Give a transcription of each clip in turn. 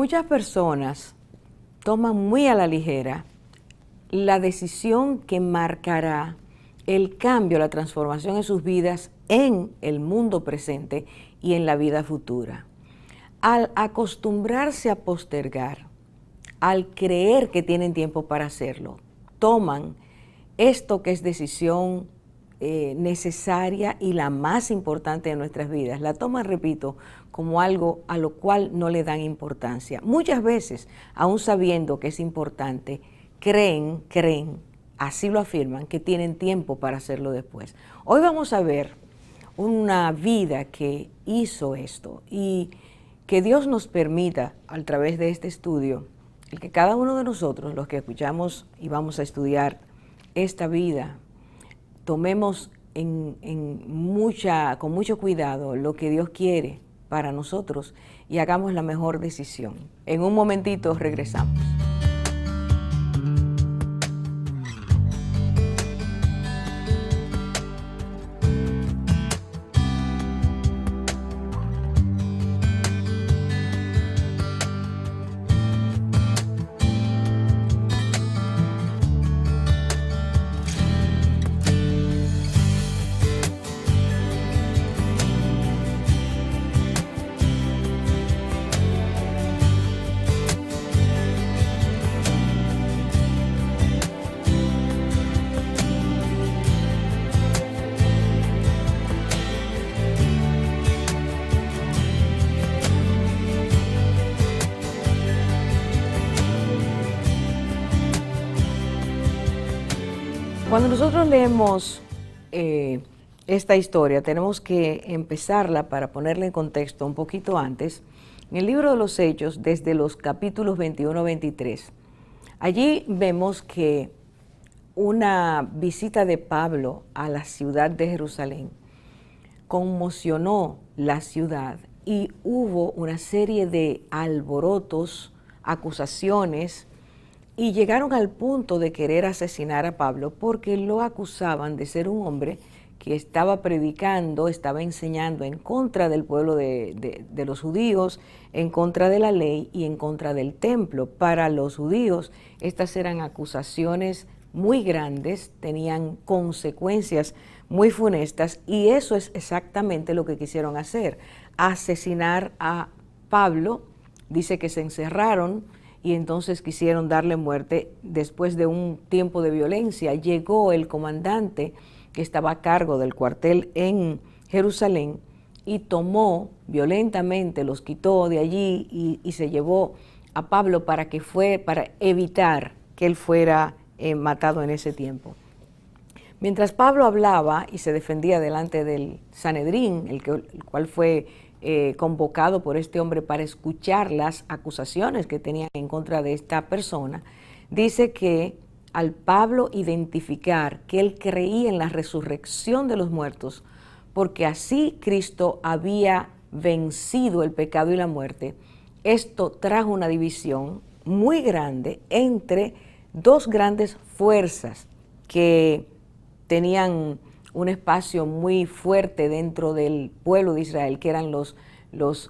Muchas personas toman muy a la ligera la decisión que marcará el cambio, la transformación en sus vidas en el mundo presente y en la vida futura. Al acostumbrarse a postergar, al creer que tienen tiempo para hacerlo, toman esto que es decisión necesaria y la más importante de nuestras vidas, la toman, repito, como algo a lo cual no le dan importancia. Muchas veces, aún sabiendo que es importante, creen, así lo afirman, que tienen tiempo para hacerlo después. Hoy vamos a ver una vida que hizo esto y que Dios nos permita, a través de este estudio, el que cada uno de nosotros, los que escuchamos y vamos a estudiar esta vida, tomemos con mucho cuidado lo que Dios quiere para nosotros y hagamos la mejor decisión. En un momentito regresamos. Cuando nosotros leemos esta historia, tenemos que empezarla para ponerla en contexto un poquito antes. En el libro de los Hechos, desde los capítulos 21-23, allí vemos que una visita de Pablo a la ciudad de Jerusalén conmocionó la ciudad y hubo una serie de alborotos, acusaciones, y llegaron al punto de querer asesinar a Pablo porque lo acusaban de ser un hombre que estaba predicando, estaba enseñando en contra del pueblo de los judíos, en contra de la ley y en contra del templo. Para los judíos estas eran acusaciones muy grandes, tenían consecuencias muy funestas y eso es exactamente lo que quisieron hacer, asesinar a Pablo. Dice que se encerraron y entonces quisieron darle muerte. Después de un tiempo de violencia, llegó el comandante que estaba a cargo del cuartel en Jerusalén y tomó violentamente, los quitó de allí y se llevó a Pablo para evitar que él fuera matado en ese tiempo. Mientras Pablo hablaba y se defendía delante del Sanedrín, el cual fue convocado por este hombre para escuchar las acusaciones que tenían en contra de esta persona, dice que al Pablo identificar que él creía en la resurrección de los muertos, porque así Cristo había vencido el pecado y la muerte, esto trajo una división muy grande entre dos grandes fuerzas que tenían un espacio muy fuerte dentro del pueblo de Israel, que eran los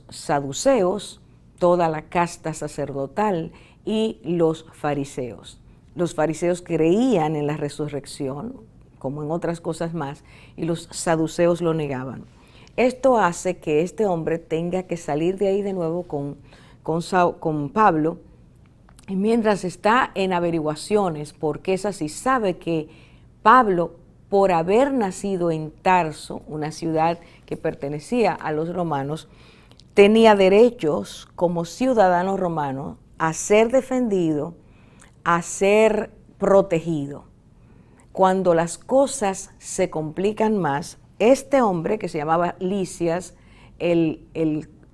saduceos, toda la casta sacerdotal, y los fariseos. Los fariseos creían en la resurrección, como en otras cosas más, y los saduceos lo negaban. Esto hace que este hombre tenga que salir de ahí de nuevo con Pablo, y mientras está en averiguaciones, porque es así, sabe que Pablo, por haber nacido en Tarso, una ciudad que pertenecía a los romanos, tenía derechos como ciudadano romano a ser defendido, a ser protegido. Cuando las cosas se complican más, este hombre que se llamaba Lisias, el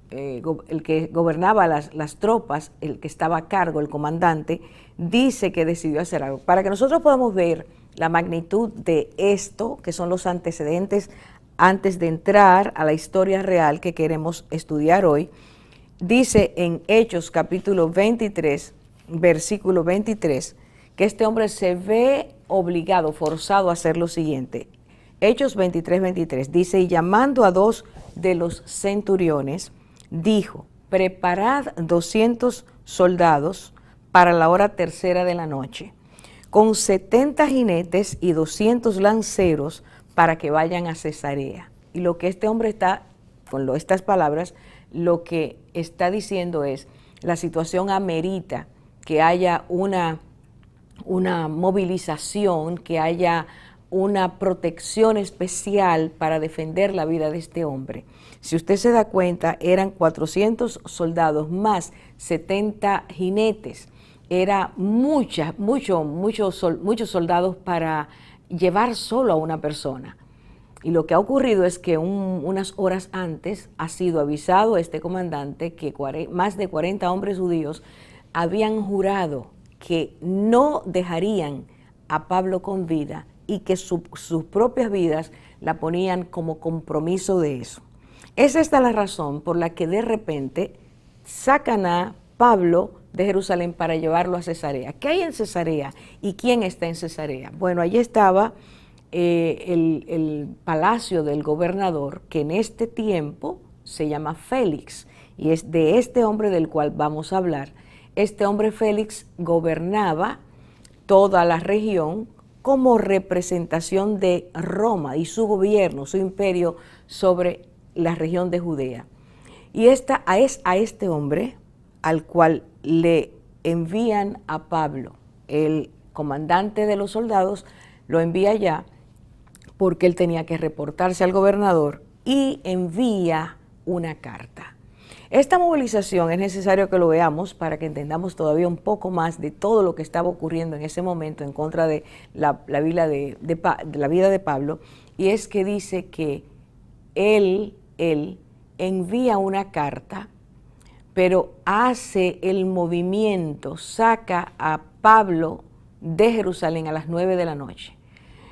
que gobernaba las tropas, el que estaba a cargo, el comandante, dice que decidió hacer algo. Para que nosotros podamos ver la magnitud de esto, que son los antecedentes antes de entrar a la historia real que queremos estudiar hoy, dice en Hechos capítulo 23, versículo 23, que este hombre se ve obligado, forzado a hacer lo siguiente. Hechos 23, 23, dice, y llamando a dos de los centuriones, dijo, preparad 200 soldados para la hora tercera de la noche, con 70 jinetes y 200 lanceros para que vayan a Cesarea. Y lo que este hombre está, con estas palabras, lo que está diciendo es, la situación amerita que haya una movilización, que haya una protección especial para defender la vida de este hombre. Si usted se da cuenta, eran 400 soldados más 70 jinetes. Era muchos soldados para llevar solo a una persona. Y lo que ha ocurrido es que unas horas antes ha sido avisado este comandante que más de 40 hombres judíos habían jurado que no dejarían a Pablo con vida y que sus propias vidas la ponían como compromiso de eso. Es esta la razón por la que de repente sacan a Pablo de Jerusalén para llevarlo a Cesarea. ¿Qué hay en Cesarea? ¿Y quién está en Cesarea? Bueno, allí estaba el palacio del gobernador, que en este tiempo se llama Félix, y es de este hombre del cual vamos a hablar. Este hombre Félix gobernaba toda la región como representación de Roma y su gobierno, su imperio sobre la región de Judea. Y es a este hombre al cual le envían a Pablo, el comandante de los soldados, lo envía allá porque él tenía que reportarse al gobernador y envía una carta. Esta movilización es necesario que lo veamos para que entendamos todavía un poco más de todo lo que estaba ocurriendo en ese momento en contra de la vida de Pablo, y es que dice que él envía una carta, pero hace el movimiento, saca a Pablo de Jerusalén a las 9 de la noche.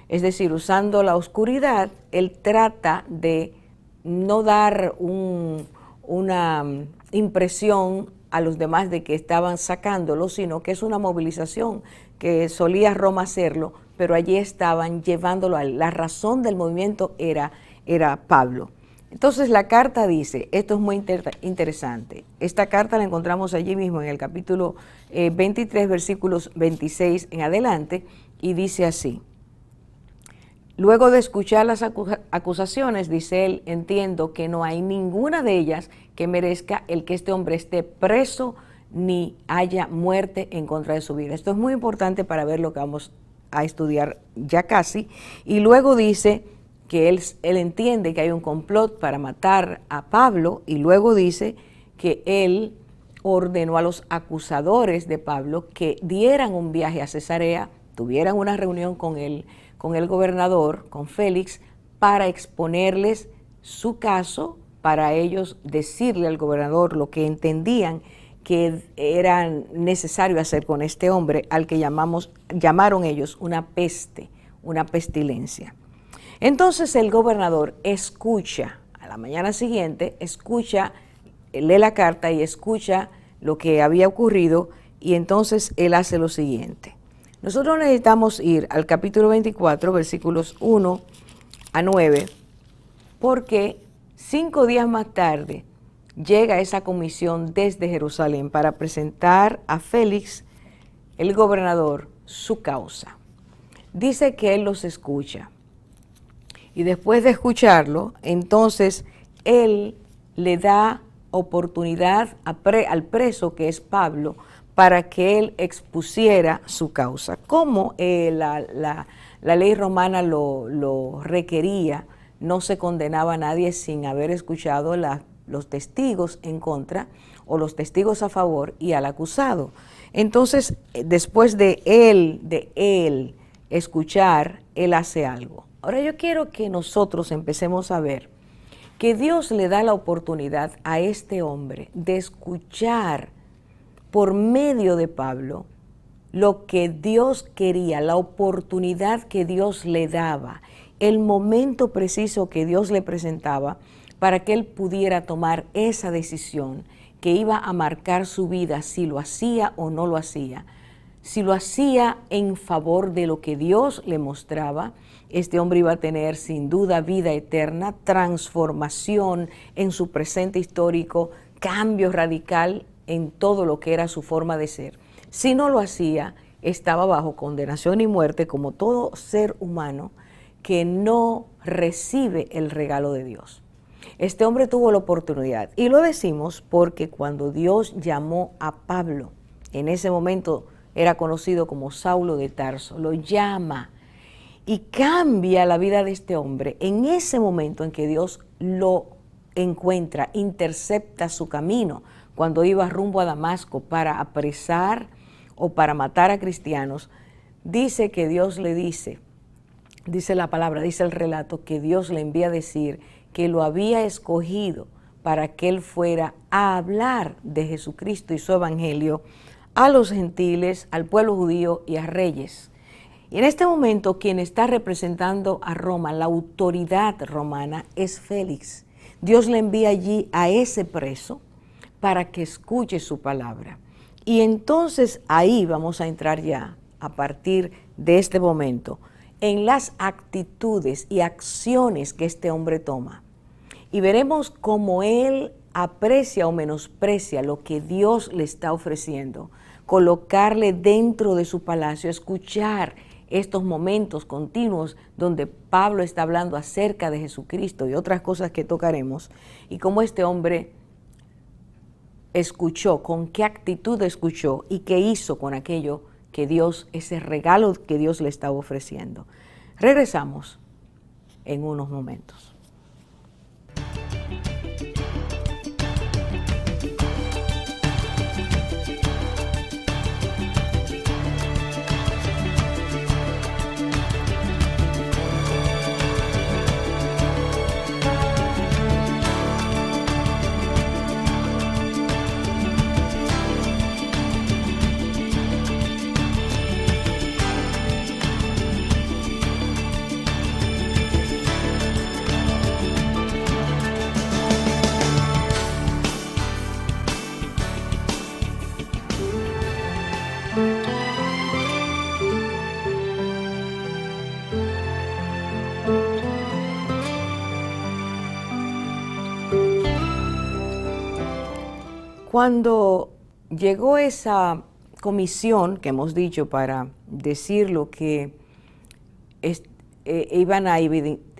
Es decir, usando la oscuridad, él trata de no dar una impresión a los demás de que estaban sacándolo, sino que es una movilización que solía Roma hacerlo, pero allí estaban llevándolo a él. La razón del movimiento era Pablo. Entonces la carta dice, esto es muy interesante, esta carta la encontramos allí mismo en el capítulo 23, versículos 26 en adelante, y dice así: luego de escuchar las acusaciones, dice él, entiendo que no hay ninguna de ellas que merezca el que este hombre esté preso ni haya muerte en contra de su vida. Esto es muy importante para ver lo que vamos a estudiar ya casi. Y luego dice que él entiende que hay un complot para matar a Pablo, y luego dice que él ordenó a los acusadores de Pablo que dieran un viaje a Cesarea, tuvieran una reunión con el gobernador, con Félix, para exponerles su caso, para ellos decirle al gobernador lo que entendían que era necesario hacer con este hombre, al que llamaron ellos una peste, una pestilencia. Entonces el gobernador escucha, a la mañana siguiente, lee la carta y escucha lo que había ocurrido, y entonces él hace lo siguiente. Nosotros necesitamos ir al capítulo 24, versículos 1 a 9, porque 5 días más tarde llega esa comisión desde Jerusalén para presentar a Félix, el gobernador, su causa. Dice que él los escucha, y después de escucharlo, entonces él le da oportunidad al preso, que es Pablo, para que él expusiera su causa. Como la ley romana lo requería, no se condenaba a nadie sin haber escuchado los testigos en contra o los testigos a favor y al acusado. Entonces, después de él escuchar, él hace algo. Ahora yo quiero que nosotros empecemos a ver que Dios le da la oportunidad a este hombre de escuchar por medio de Pablo lo que Dios quería, la oportunidad que Dios le daba, el momento preciso que Dios le presentaba para que él pudiera tomar esa decisión que iba a marcar su vida, si lo hacía o no lo hacía. Si lo hacía en favor de lo que Dios le mostraba, este hombre iba a tener sin duda vida eterna, transformación en su presente histórico, cambio radical en todo lo que era su forma de ser. Si no lo hacía, estaba bajo condenación y muerte como todo ser humano que no recibe el regalo de Dios. Este hombre tuvo la oportunidad, y lo decimos porque cuando Dios llamó a Pablo, en ese momento era conocido como Saulo de Tarso, lo llama y cambia la vida de este hombre en ese momento en que Dios lo encuentra, intercepta su camino, cuando iba rumbo a Damasco para apresar o para matar a cristianos. Dice que Dios le dice la palabra, dice el relato, que Dios le envía a decir que lo había escogido para que él fuera a hablar de Jesucristo y su evangelio a los gentiles, al pueblo judío y a reyes. Y en este momento quien está representando a Roma, la autoridad romana, es Félix. Dios le envía allí a ese preso para que escuche su palabra. Y entonces ahí vamos a entrar ya, a partir de este momento, en las actitudes y acciones que este hombre toma. Y veremos cómo él aprecia o menosprecia lo que Dios le está ofreciendo, colocarle dentro de su palacio, escuchar estos momentos continuos donde Pablo está hablando acerca de Jesucristo y otras cosas que tocaremos, y cómo este hombre escuchó, con qué actitud escuchó y qué hizo con aquello que Dios, ese regalo que Dios le estaba ofreciendo. Regresamos en unos momentos. Cuando llegó esa comisión que hemos dicho para decir lo que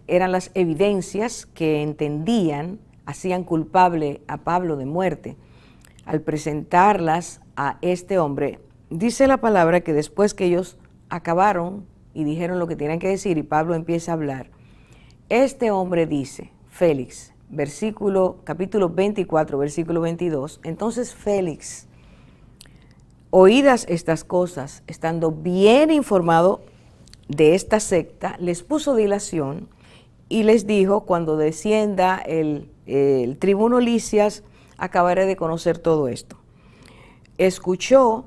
eran las evidencias que entendían, hacían culpable a Pablo de muerte, al presentarlas a este hombre, dice la palabra que después que ellos acabaron y dijeron lo que tenían que decir y Pablo empieza a hablar, este hombre dice, Félix, capítulo 24, versículo 22, entonces Félix, oídas estas cosas, estando bien informado de esta secta, les puso dilación y les dijo, cuando descienda el tribuno Lisias, acabaré de conocer todo esto. Escuchó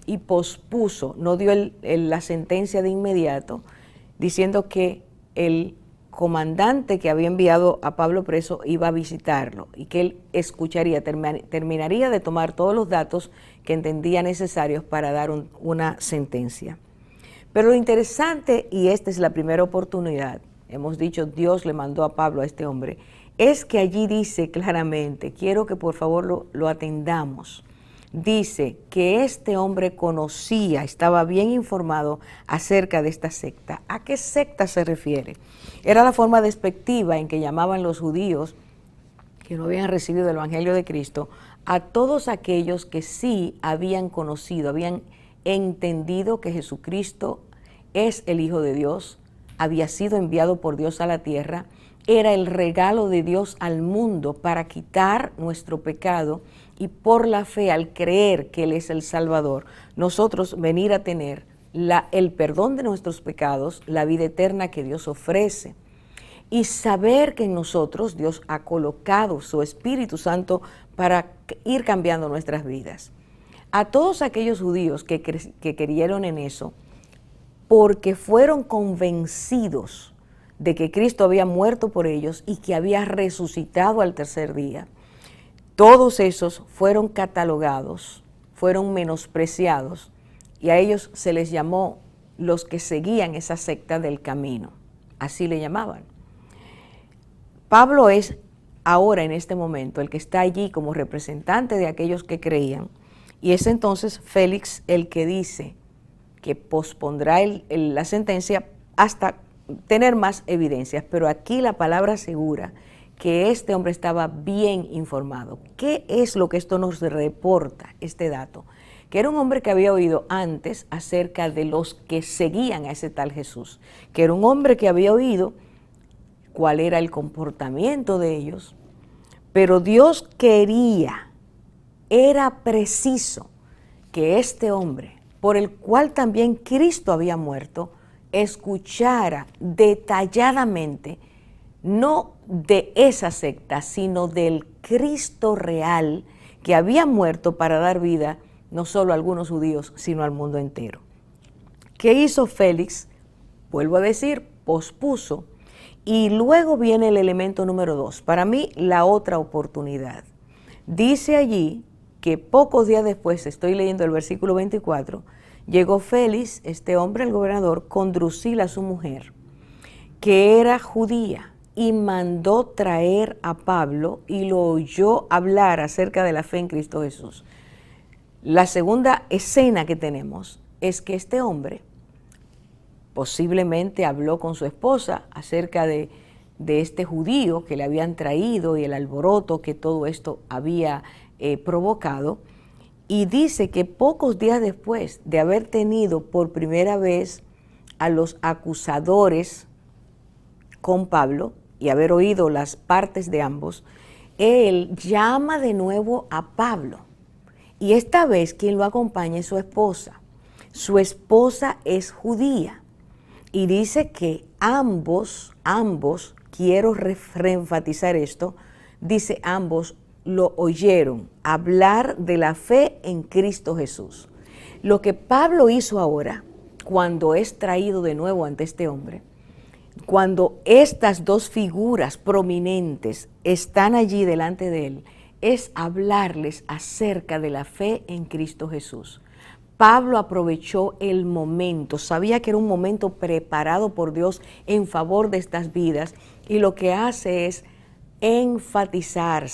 y pospuso, no dio la sentencia de inmediato, diciendo que el comandante que había enviado a Pablo preso iba a visitarlo y que él escucharía, terminaría de tomar todos los datos que entendía necesarios para dar una sentencia. Pero lo interesante, y esta es la primera oportunidad, hemos dicho Dios le mandó a Pablo a este hombre, es que allí dice claramente, quiero que por favor lo atendamos, dice que este hombre conocía, estaba bien informado acerca de esta secta. ¿A qué secta se refiere? Era la forma despectiva en que llamaban los judíos que no habían recibido el Evangelio de Cristo a todos aquellos que sí habían conocido, habían entendido que Jesucristo es el Hijo de Dios, había sido enviado por Dios a la tierra, era el regalo de Dios al mundo para quitar nuestro pecado y por la fe, al creer que Él es el Salvador, nosotros venir a tener el perdón de nuestros pecados, la vida eterna que Dios ofrece y saber que en nosotros Dios ha colocado su Espíritu Santo para ir cambiando nuestras vidas. A todos aquellos judíos que creyeron en eso, porque fueron convencidos de que Cristo había muerto por ellos y que había resucitado al tercer día, todos esos fueron catalogados, fueron menospreciados y a ellos se les llamó los que seguían esa secta del camino, así le llamaban. Pablo es ahora en este momento, el que está allí como representante de aquellos que creían, y es entonces Félix el que dice que pospondrá la sentencia hasta tener más evidencias, pero aquí la palabra asegura que este hombre estaba bien informado. ¿Qué es lo que esto nos reporta, este dato? Que era un hombre que había oído antes acerca de los que seguían a ese tal Jesús, que era un hombre que había oído cuál era el comportamiento de ellos, pero Dios quería, era preciso que este hombre, por el cual también Cristo había muerto, escuchara detalladamente, no de esa secta, sino del Cristo real que había muerto para dar vida no solo a algunos judíos, sino al mundo entero. ¿Qué hizo Félix? Vuelvo a decir, pospuso. Y luego viene el elemento número 2, para mí la otra oportunidad. Dice allí que pocos días después, estoy leyendo el versículo 24, llegó Félix, este hombre, el gobernador, con Drusila, su mujer, que era judía, y mandó traer a Pablo y lo oyó hablar acerca de la fe en Cristo Jesús. La segunda escena que tenemos es que este hombre posiblemente habló con su esposa acerca de este judío que le habían traído y el alboroto que todo esto había provocado, y dice que pocos días después de haber tenido por primera vez a los acusadores con Pablo y haber oído las partes de ambos, él llama de nuevo a Pablo, y esta vez quien lo acompaña es su esposa. Su esposa es judía, y dice que ambos, quiero reenfatizar esto, dice ambos lo oyeron hablar de la fe en Cristo Jesús. Lo que Pablo hizo ahora, cuando es traído de nuevo ante este hombre, cuando estas dos figuras prominentes están allí delante de él, es hablarles acerca de la fe en Cristo Jesús. Pablo aprovechó el momento, sabía que era un momento preparado por Dios en favor de estas vidas, y lo que hace es enfatizar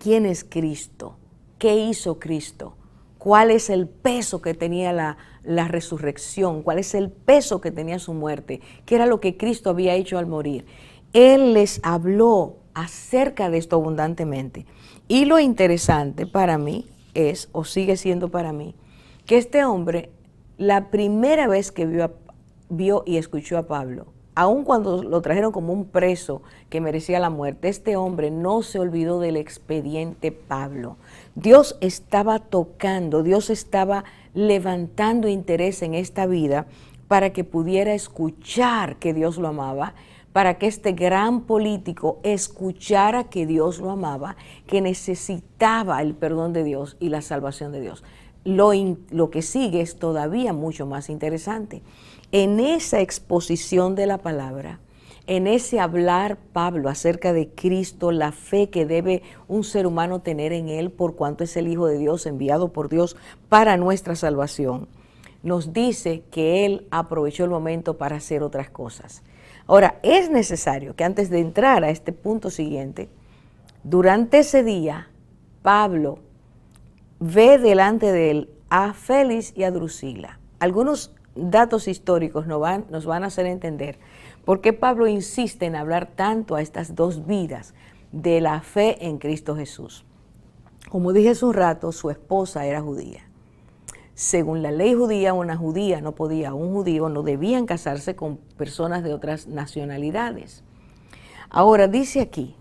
quién es Cristo, qué hizo Cristo, cuál es el peso que tenía la resurrección, cuál es el peso que tenía su muerte, qué era lo que Cristo había hecho al morir. Él les habló acerca de esto abundantemente. Y lo interesante para mí es, o sigue siendo para mí, que este hombre, la primera vez que vio y escuchó a Pablo, aun cuando lo trajeron como un preso que merecía la muerte, este hombre no se olvidó del expediente Pablo. Dios estaba tocando, Dios estaba levantando interés en esta vida para que pudiera escuchar que Dios lo amaba, para que este gran político escuchara que Dios lo amaba, que necesitaba el perdón de Dios y la salvación de Dios. Lo que sigue es todavía mucho más interesante. En esa exposición de la palabra, en ese hablar Pablo acerca de Cristo, la fe que debe un ser humano tener en Él por cuanto es el Hijo de Dios, enviado por Dios para nuestra salvación, nos dice que Él aprovechó el momento para hacer otras cosas. Ahora, es necesario que antes de entrar a este punto siguiente, durante ese día, Pablo ve delante de él a Félix y a Drusila. Algunos datos históricos nos van a hacer entender por qué Pablo insiste en hablar tanto a estas dos vidas de la fe en Cristo Jesús. Como dije hace un rato, su esposa era judía. Según la ley judía, un judío no debían casarse con personas de otras nacionalidades. Ahora, dice aquí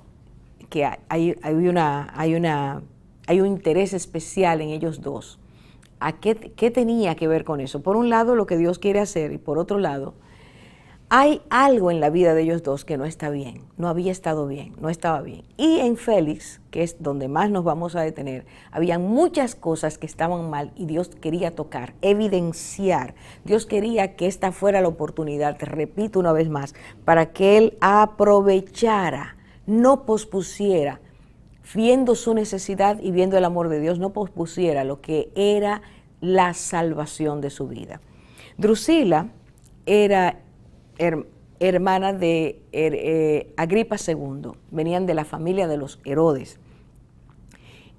que hay un interés especial en ellos dos. ¿Qué tenía que ver con eso? Por un lado, lo que Dios quiere hacer, y por otro lado, hay algo en la vida de ellos dos que no está bien, no había estado bien, no estaba bien. Y en Félix, que es donde más nos vamos a detener, había muchas cosas que estaban mal y Dios quería tocar, evidenciar. Dios quería que esta fuera la oportunidad, te repito una vez más, para que él aprovechara, no pospusiera, viendo su necesidad y viendo el amor de Dios, no pospusiera lo que era la salvación de su vida. Drusila era hermana de Agripa II, venían de la familia de los Herodes.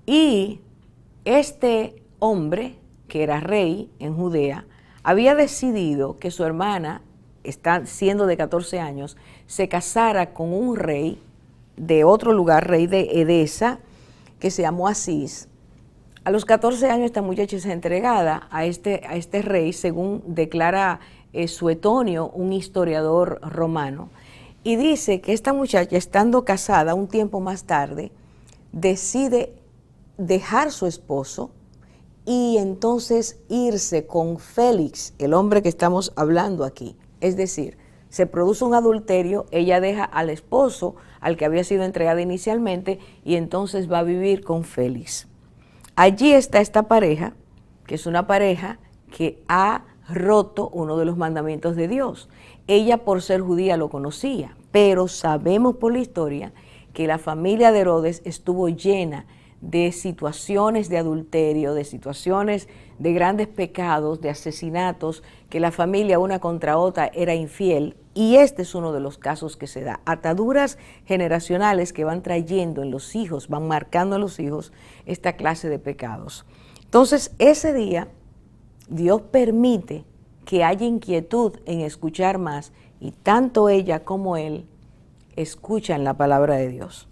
Y este hombre, que era rey en Judea, había decidido que su hermana, siendo de 14 años, se casara con un rey de otro lugar, rey de Edesa, que se llamó Asís. A los 14 años esta muchacha es entregada a este rey, según declara Suetonio, un historiador romano, y dice que esta muchacha, estando casada un tiempo más tarde, decide dejar su esposo y entonces irse con Félix, el hombre que estamos hablando aquí. Es decir, se produce un adulterio, ella deja al esposo al que había sido entregada inicialmente y entonces va a vivir con Félix. Allí está esta pareja, que es una pareja que ha roto uno de los mandamientos de Dios. Ella, por ser judía, lo conocía, pero sabemos por la historia que la familia de Herodes estuvo llena de situaciones de adulterio, de situaciones de grandes pecados, de asesinatos, que la familia una contra otra era infiel, y este es uno de los casos que se da. Ataduras generacionales que van trayendo en los hijos, van marcando en los hijos esta clase de pecados. Entonces, ese día, Dios permite que haya inquietud en escuchar más, y tanto ella como él escuchan la palabra de Dios.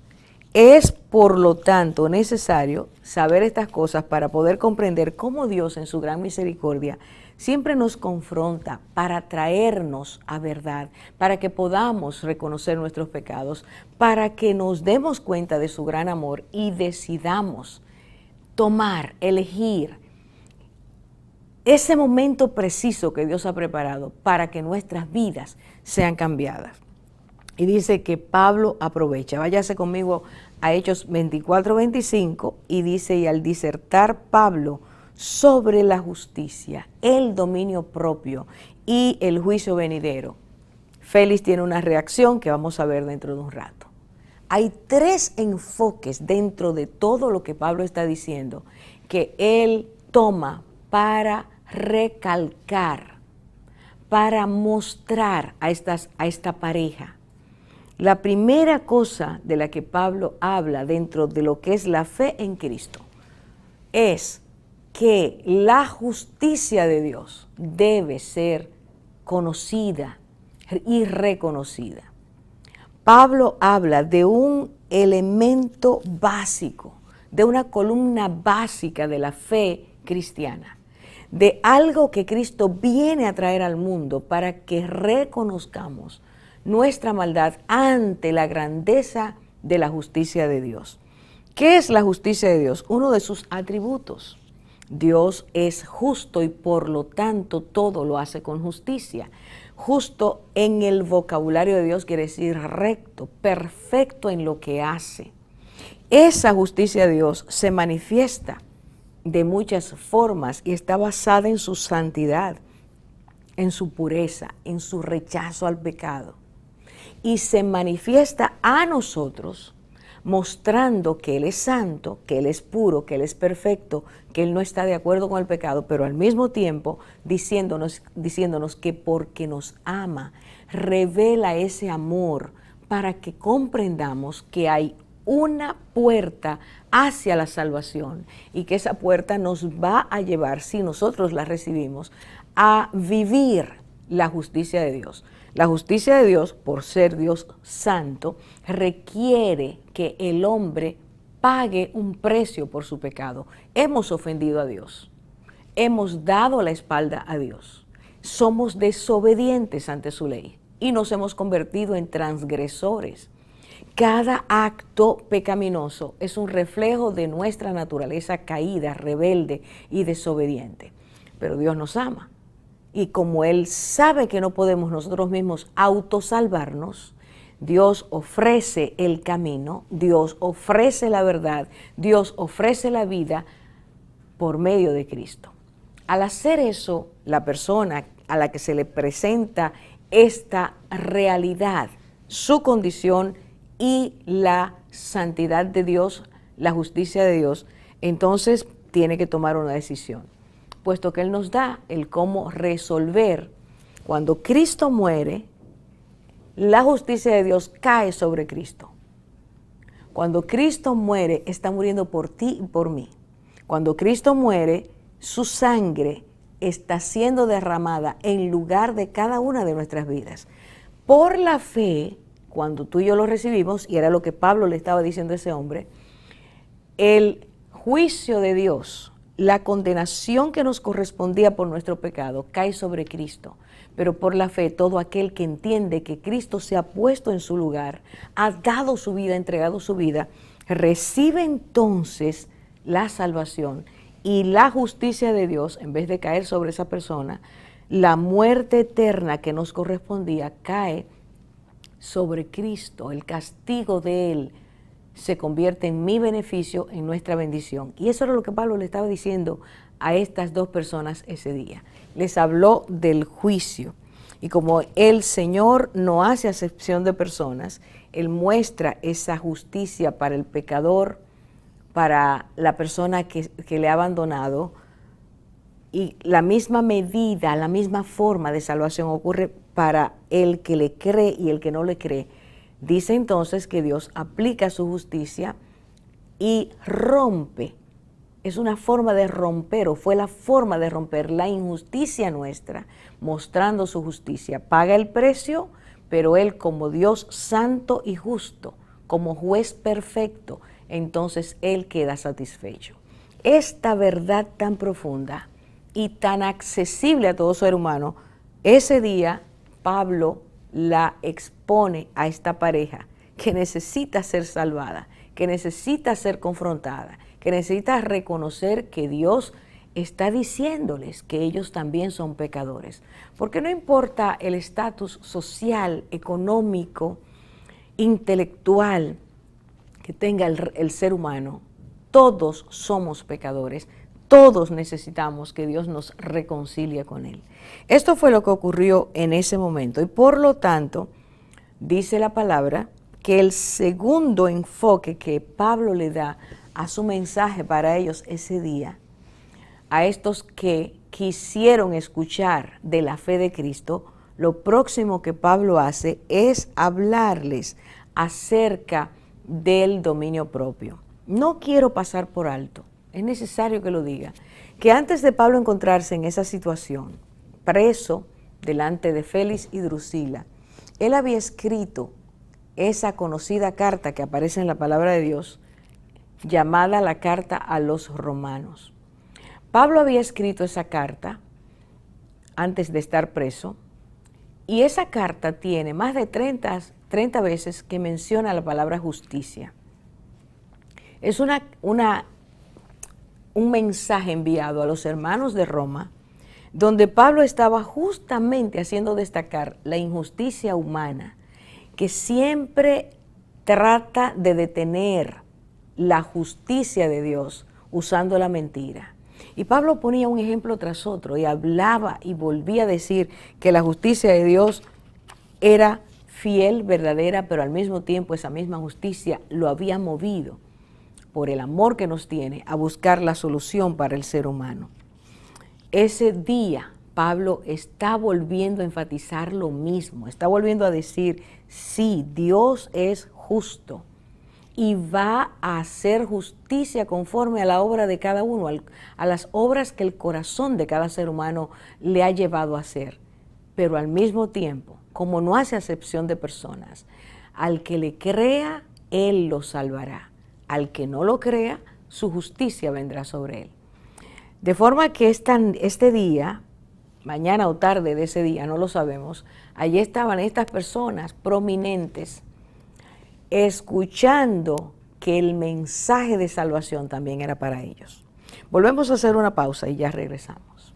Es, por lo tanto, necesario saber estas cosas para poder comprender cómo Dios, en su gran misericordia, siempre nos confronta para traernos a verdad, para que podamos reconocer nuestros pecados, para que nos demos cuenta de su gran amor y decidamos tomar, elegir ese momento preciso que Dios ha preparado para que nuestras vidas sean cambiadas. Y dice que Pablo aprovecha. Váyase conmigo a Hechos 24:25 y dice, y al disertar Pablo sobre la justicia, el dominio propio y el juicio venidero, Félix tiene una reacción que vamos a ver dentro de un rato. Hay tres enfoques dentro de todo lo que Pablo está diciendo que él toma para recalcar, para mostrar a esta pareja. La primera cosa de la que Pablo habla dentro de lo que es la fe en Cristo es que la justicia de Dios debe ser conocida y reconocida. Pablo habla de un elemento básico, de una columna básica de la fe cristiana, de algo que Cristo viene a traer al mundo para que reconozcamos nuestra maldad ante la grandeza de la justicia de Dios. ¿Qué es la justicia de Dios? Uno de sus atributos. Dios es justo y por lo tanto todo lo hace con justicia. Justo en el vocabulario de Dios quiere decir recto, perfecto en lo que hace. Esa justicia de Dios se manifiesta de muchas formas y está basada en su santidad, en su pureza, en su rechazo al pecado. Y se manifiesta a nosotros mostrando que Él es santo, que Él es puro, que Él es perfecto, que Él no está de acuerdo con el pecado, pero al mismo tiempo diciéndonos que porque nos ama, revela ese amor para que comprendamos que hay una puerta hacia la salvación y que esa puerta nos va a llevar, si nosotros la recibimos, a vivir la justicia de Dios. La justicia de Dios, por ser Dios santo, requiere que el hombre pague un precio por su pecado. Hemos ofendido a Dios, hemos dado la espalda a Dios, somos desobedientes ante su ley y nos hemos convertido en transgresores. Cada acto pecaminoso es un reflejo de nuestra naturaleza caída, rebelde y desobediente. Pero Dios nos ama. Y como Él sabe que no podemos nosotros mismos autosalvarnos, Dios ofrece el camino, Dios ofrece la verdad, Dios ofrece la vida por medio de Cristo. Al hacer eso, la persona a la que se le presenta esta realidad, su condición y la santidad de Dios, la justicia de Dios, entonces tiene que tomar una decisión, puesto que Él nos da el cómo resolver. Cuando Cristo muere, la justicia de Dios cae sobre Cristo. Cuando Cristo muere, está muriendo por ti y por mí. Cuando Cristo muere, su sangre está siendo derramada en lugar de cada una de nuestras vidas. Por la fe, cuando tú y yo lo recibimos, y era lo que Pablo le estaba diciendo a ese hombre, el juicio de Dios, la condenación que nos correspondía por nuestro pecado, cae sobre Cristo. Pero por la fe, todo aquel que entiende que Cristo se ha puesto en su lugar, ha dado su vida, ha entregado su vida, recibe entonces la salvación y la justicia de Dios, en vez de caer sobre esa persona, la muerte eterna que nos correspondía cae sobre Cristo. El castigo de Él se convierte en mi beneficio, en nuestra bendición. Y eso era lo que Pablo le estaba diciendo a estas dos personas ese día. Les habló del juicio. Y como el Señor no hace acepción de personas, Él muestra esa justicia para el pecador, para la persona que le ha abandonado, y la misma medida, la misma forma de salvación ocurre para el que le cree y el que no le cree. Dice entonces que Dios aplica su justicia y rompe. Es una forma de romper, o fue la forma de romper la injusticia nuestra, mostrando su justicia. Paga el precio, pero Él, como Dios santo y justo, como juez perfecto, entonces Él queda satisfecho. Esta verdad tan profunda y tan accesible a todo ser humano, ese día Pablo la expone a esta pareja que necesita ser salvada, que necesita ser confrontada, que necesita reconocer que Dios está diciéndoles que ellos también son pecadores. Porque no importa el estatus social, económico, intelectual que tenga el ser humano, todos somos pecadores, todos necesitamos que Dios nos reconcilie con Él. Esto fue lo que ocurrió en ese momento y por lo tanto, dice la palabra, que el segundo enfoque que Pablo le da a su mensaje para ellos ese día, a estos que quisieron escuchar de la fe de Cristo, lo próximo que Pablo hace es hablarles acerca del dominio propio. No quiero pasar por alto, es necesario que lo diga, que antes de Pablo encontrarse en esa situación, preso delante de Félix y Drusila, él había escrito esa conocida carta que aparece en la palabra de Dios, llamada la carta a los romanos. Pablo había escrito esa carta antes de estar preso, y esa carta tiene más de 30 veces que menciona la palabra justicia. Es un mensaje enviado a los hermanos de Roma, donde Pablo estaba justamente haciendo destacar la injusticia humana, que siempre trata de detener la justicia de Dios usando la mentira. Y Pablo ponía un ejemplo tras otro y hablaba y volvía a decir que la justicia de Dios era fiel, verdadera, pero al mismo tiempo esa misma justicia lo había movido por el amor que nos tiene a buscar la solución para el ser humano. Ese día Pablo está volviendo a enfatizar lo mismo, está volviendo a decir, sí, Dios es justo y va a hacer justicia conforme a la obra de cada uno, a las obras que el corazón de cada ser humano le ha llevado a hacer. Pero al mismo tiempo, como no hace acepción de personas, al que le crea, Él lo salvará. Al que no lo crea, su justicia vendrá sobre él. De forma que este día, mañana o tarde de ese día, no lo sabemos, allí estaban estas personas prominentes escuchando que el mensaje de salvación también era para ellos. Volvemos a hacer una pausa y ya regresamos.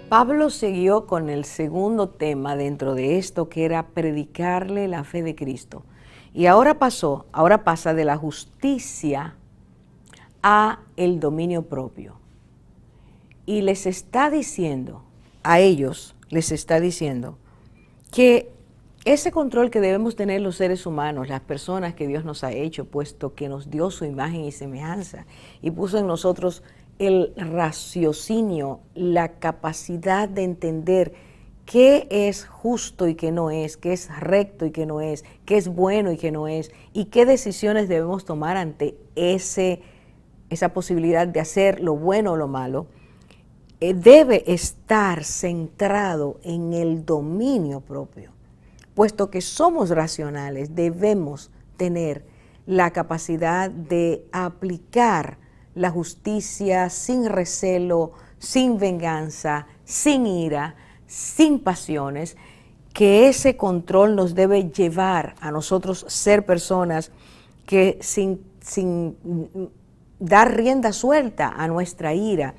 Pablo siguió con el segundo tema dentro de esto, que era predicarle la fe de Cristo. Y ahora pasa de la justicia a el dominio propio. Y les está diciendo, a ellos les está diciendo, que ese control que debemos tener los seres humanos, las personas que Dios nos ha hecho, puesto que nos dio su imagen y semejanza y puso en nosotros el raciocinio, la capacidad de entender qué es justo y qué no es, qué es recto y qué no es, qué es bueno y qué no es, y qué decisiones debemos tomar ante esa posibilidad de hacer lo bueno o lo malo, debe estar centrado en el dominio propio. Puesto que somos racionales, debemos tener la capacidad de aplicar la justicia sin recelo, sin venganza, sin ira, sin pasiones, que ese control nos debe llevar a nosotros ser personas que sin dar rienda suelta a nuestra ira,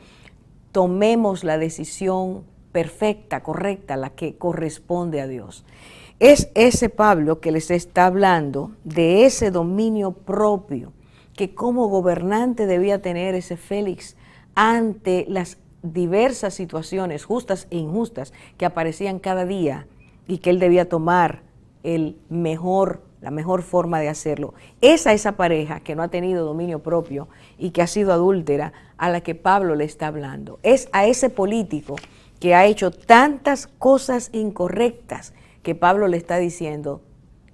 tomemos la decisión perfecta, correcta, la que corresponde a Dios. Es ese Pablo que les está hablando de ese dominio propio que como gobernante debía tener ese Félix ante las diversas situaciones justas e injustas que aparecían cada día y que él debía tomar la mejor forma de hacerlo. Esa pareja que no ha tenido dominio propio y que ha sido adúltera, a la que Pablo le está hablando. Es a ese político que ha hecho tantas cosas incorrectas que Pablo le está diciendo,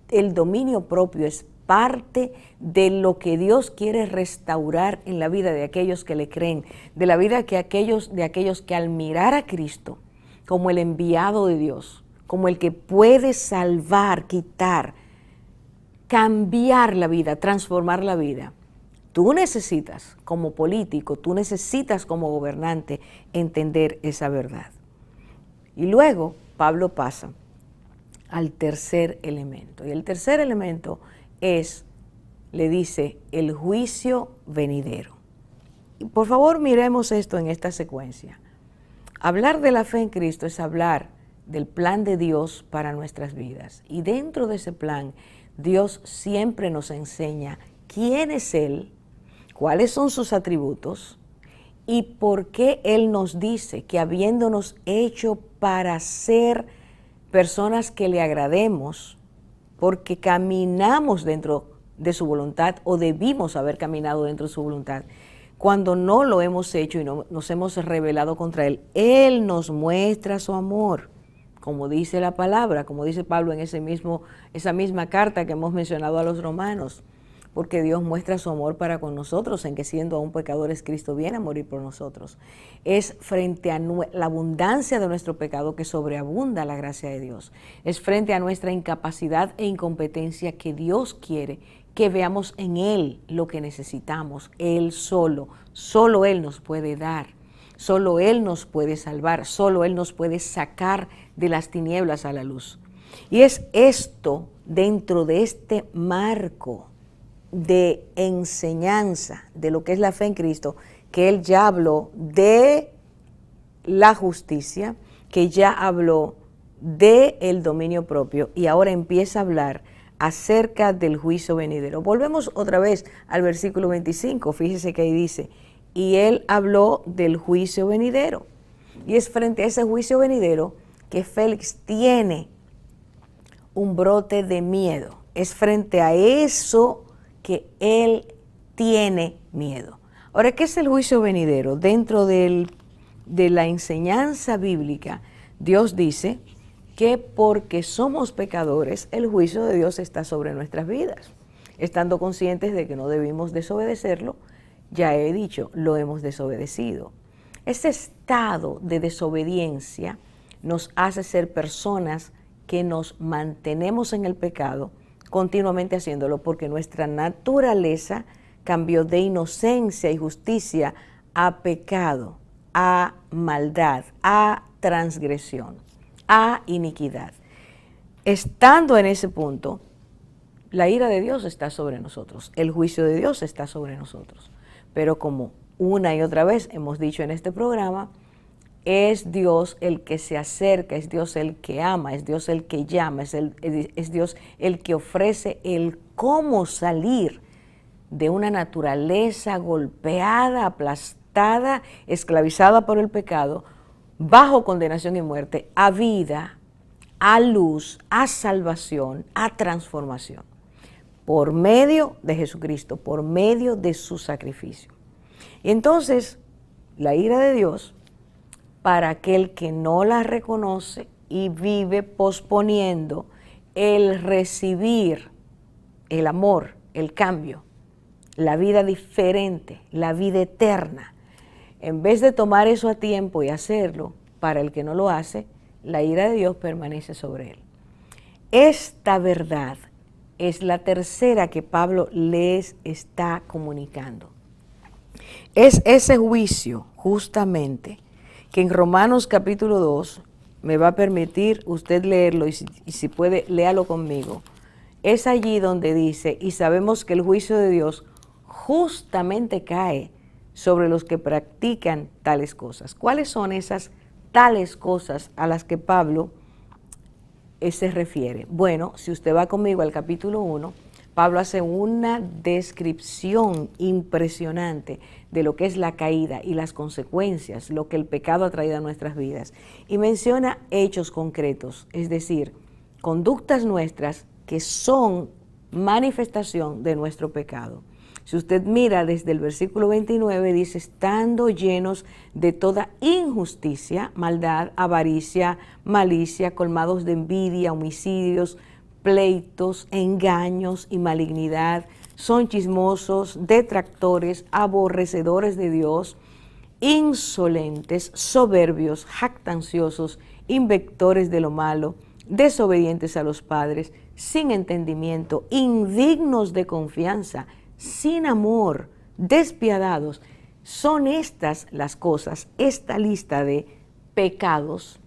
el dominio propio es parte de lo que Dios quiere restaurar en la vida de aquellos que le creen, de la vida de aquellos que al mirar a Cristo como el enviado de Dios, como el que puede salvar, quitar, cambiar la vida, transformar la vida. Tú necesitas como político, tú necesitas como gobernante entender esa verdad. Y luego Pablo pasa al tercer elemento. Y el tercer elemento le dice, el juicio venidero. Y por favor miremos esto en esta secuencia. Hablar de la fe en Cristo es hablar del plan de Dios para nuestras vidas. Y dentro de ese plan, Dios siempre nos enseña quién es Él, cuáles son sus atributos y por qué Él nos dice que habiéndonos hecho para ser personas que le agrademos, porque caminamos dentro de su voluntad o debimos haber caminado dentro de su voluntad, cuando no lo hemos hecho y no nos hemos rebelado contra Él, Él nos muestra su amor, como dice la palabra, como dice Pablo en esa misma carta que hemos mencionado a los romanos, porque Dios muestra su amor para con nosotros, en que siendo aún pecadores, Cristo viene a morir por nosotros. Es frente a la abundancia de nuestro pecado que sobreabunda la gracia de Dios. Es frente a nuestra incapacidad e incompetencia que Dios quiere que veamos en Él lo que necesitamos. Él solo Él nos puede dar, solo Él nos puede salvar, solo Él nos puede sacar de las tinieblas a la luz. Y es esto, dentro de este marco de enseñanza de lo que es la fe en Cristo, que él ya habló de la justicia, que ya habló de el dominio propio y ahora empieza a hablar acerca del juicio venidero. Volvemos otra vez al versículo 25, fíjese que ahí dice, y él habló del juicio venidero. Y es frente a ese juicio venidero que Félix tiene un brote de miedo. Es frente a eso que él tiene miedo. Ahora, ¿qué es el juicio venidero? Dentro de la enseñanza bíblica, Dios dice que porque somos pecadores, el juicio de Dios está sobre nuestras vidas. Estando conscientes de que no debimos desobedecerlo, ya he dicho, lo hemos desobedecido. Ese estado de desobediencia nos hace ser personas que nos mantenemos en el pecado, continuamente haciéndolo, porque nuestra naturaleza cambió de inocencia y justicia a pecado, a maldad, a transgresión, a iniquidad. Estando en ese punto, la ira de Dios está sobre nosotros, el juicio de Dios está sobre nosotros. Pero como una y otra vez hemos dicho en este programa, Es Dios el que se acerca, es Dios el que ama, es Dios el que llama, es Dios el que ofrece el cómo salir de una naturaleza golpeada, aplastada, esclavizada por el pecado, bajo condenación y muerte, a vida, a luz, a salvación, a transformación, por medio de Jesucristo, por medio de su sacrificio. Y entonces, la ira de Dios, para aquel que no la reconoce y vive posponiendo el recibir el amor, el cambio, la vida diferente, la vida eterna. En vez de tomar eso a tiempo y hacerlo, para el que no lo hace, la ira de Dios permanece sobre él. Esta verdad es la tercera que Pablo les está comunicando. Es ese juicio, justamente, que en Romanos capítulo 2 me va a permitir usted leerlo y si puede, léalo conmigo. Es allí donde dice, y sabemos que el juicio de Dios justamente cae sobre los que practican tales cosas. ¿Cuáles son esas tales cosas a las que Pablo se refiere? Bueno, si usted va conmigo al capítulo 1, Pablo hace una descripción impresionante de lo que es la caída y las consecuencias, lo que el pecado ha traído a nuestras vidas. Y menciona hechos concretos, es decir, conductas nuestras que son manifestación de nuestro pecado. Si usted mira desde el versículo 29, dice, estando llenos de toda injusticia, maldad, avaricia, malicia, colmados de envidia, homicidios, pleitos, engaños y malignidad, son chismosos, detractores, aborrecedores de Dios, insolentes, soberbios, jactanciosos, inventores de lo malo, desobedientes a los padres, sin entendimiento, indignos de confianza, sin amor, despiadados. Son estas las cosas, esta lista de pecados,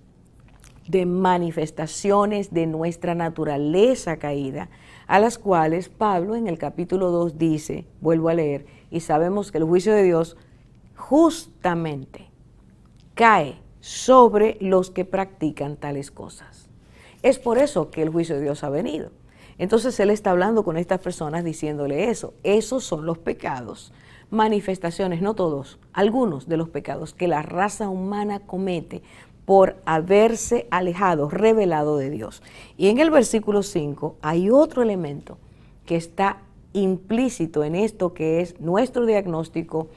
de manifestaciones de nuestra naturaleza caída, a las cuales Pablo en el capítulo 2 dice, vuelvo a leer, y sabemos que el juicio de Dios justamente cae sobre los que practican tales cosas. Es por eso que el juicio de Dios ha venido. Entonces él está hablando con estas personas diciéndole eso. Esos son los pecados, manifestaciones, no todos, algunos de los pecados que la raza humana comete por haberse alejado, revelado de Dios. Y en el versículo 5 hay otro elemento que está implícito en esto que es nuestro diagnóstico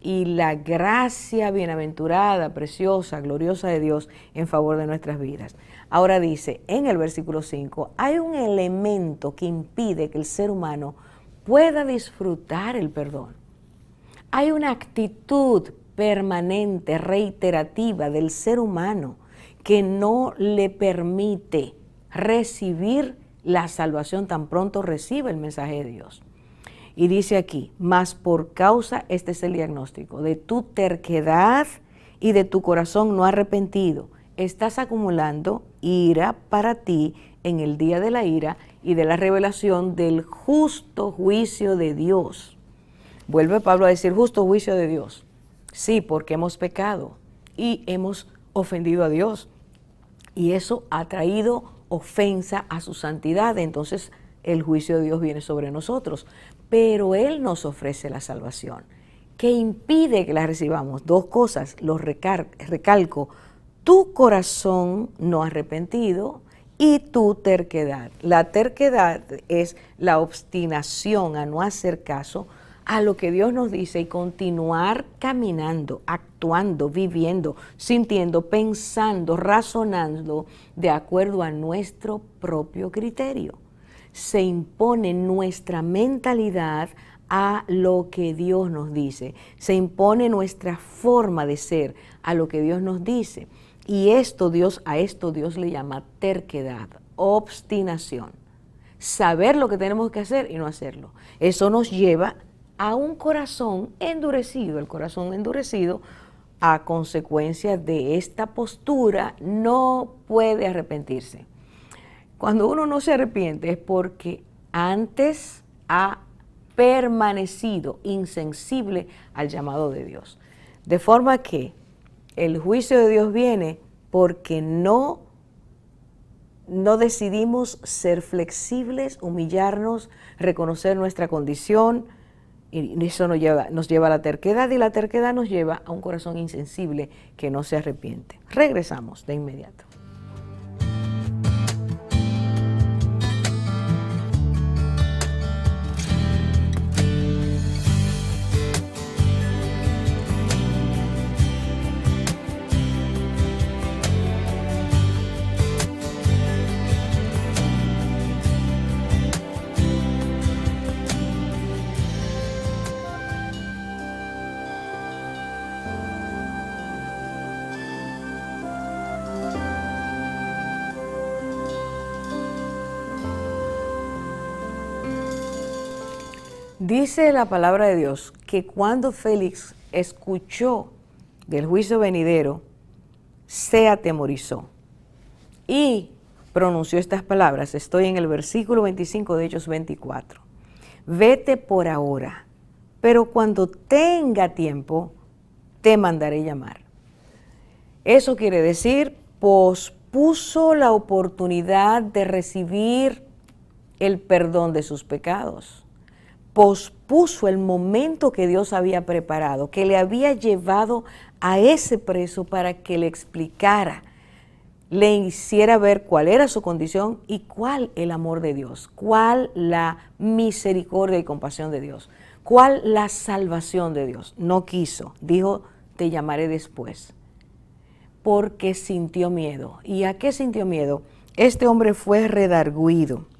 y la gracia bienaventurada, preciosa, gloriosa de Dios en favor de nuestras vidas. Ahora dice, en el versículo 5, hay un elemento que impide que el ser humano pueda disfrutar el perdón. Hay una actitud permanente, reiterativa del ser humano que no le permite recibir la salvación tan pronto recibe el mensaje de Dios. Y dice aquí, mas por causa, este es el diagnóstico, de tu terquedad y de tu corazón no arrepentido, estás acumulando ira para ti en el día de la ira y de la revelación del justo juicio de Dios. Vuelve Pablo a decir justo juicio de Dios. Sí, porque hemos pecado y hemos ofendido a Dios. Y eso ha traído ofensa a su santidad. Entonces el juicio de Dios viene sobre nosotros. Pero Él nos ofrece la salvación. ¿Qué impide que la recibamos? Dos cosas, los recalco. Tu corazón no arrepentido y tu terquedad. La terquedad es la obstinación a no hacer caso a lo que Dios nos dice y continuar caminando, actuando, viviendo, sintiendo, pensando, razonando de acuerdo a nuestro propio criterio. Se impone nuestra mentalidad a lo que Dios nos dice. Se impone nuestra forma de ser a lo que Dios nos dice. Y a esto Dios le llama terquedad, obstinación. Saber lo que tenemos que hacer y no hacerlo. Eso nos lleva a un corazón endurecido. El corazón endurecido, a consecuencia de esta postura, no puede arrepentirse. Cuando uno no se arrepiente es porque antes ha permanecido insensible al llamado de Dios. De forma que El juicio de Dios viene porque no decidimos ser flexibles, humillarnos, reconocer nuestra condición, y eso nos lleva a la terquedad, y la terquedad nos lleva a un corazón insensible que no se arrepiente. Regresamos de inmediato. Dice la palabra de Dios que cuando Félix escuchó del juicio venidero, se atemorizó y pronunció estas palabras. Estoy en el versículo 25 de Hechos 24. Vete por ahora, pero cuando tenga tiempo, te mandaré llamar. Eso quiere decir, pospuso la oportunidad de recibir el perdón de sus pecados. Pospuso el momento que Dios había preparado, que le había llevado a ese preso para que le explicara, le hiciera ver cuál era su condición y cuál el amor de Dios, cuál la misericordia y compasión de Dios, cuál la salvación de Dios. No quiso, dijo, te llamaré después, porque sintió miedo. ¿Y a qué sintió miedo? Este hombre fue redarguido.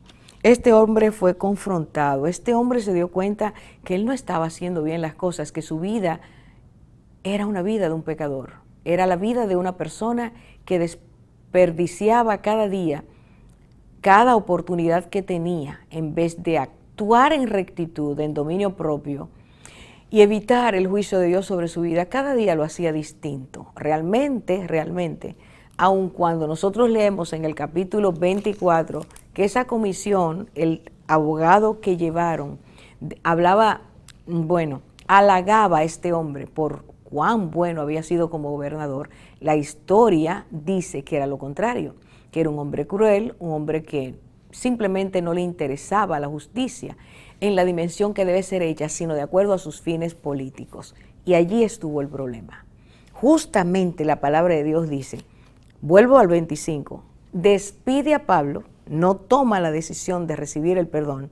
Este hombre fue confrontado, este hombre se dio cuenta que él no estaba haciendo bien las cosas, que su vida era una vida de un pecador, era la vida de una persona que desperdiciaba cada día, cada oportunidad que tenía, en vez de actuar en rectitud, en dominio propio y evitar el juicio de Dios sobre su vida. Cada día lo hacía distinto. Realmente, aun cuando nosotros leemos en el capítulo 24 que esa comisión, el abogado que llevaron, halagaba a este hombre por cuán bueno había sido como gobernador, la historia dice que era lo contrario, que era un hombre cruel, un hombre que simplemente no le interesaba la justicia en la dimensión que debe ser hecha, sino de acuerdo a sus fines políticos. Y allí estuvo el problema. Justamente la palabra de Dios dice, vuelvo al 25, despide a Pablo, no toma la decisión de recibir el perdón,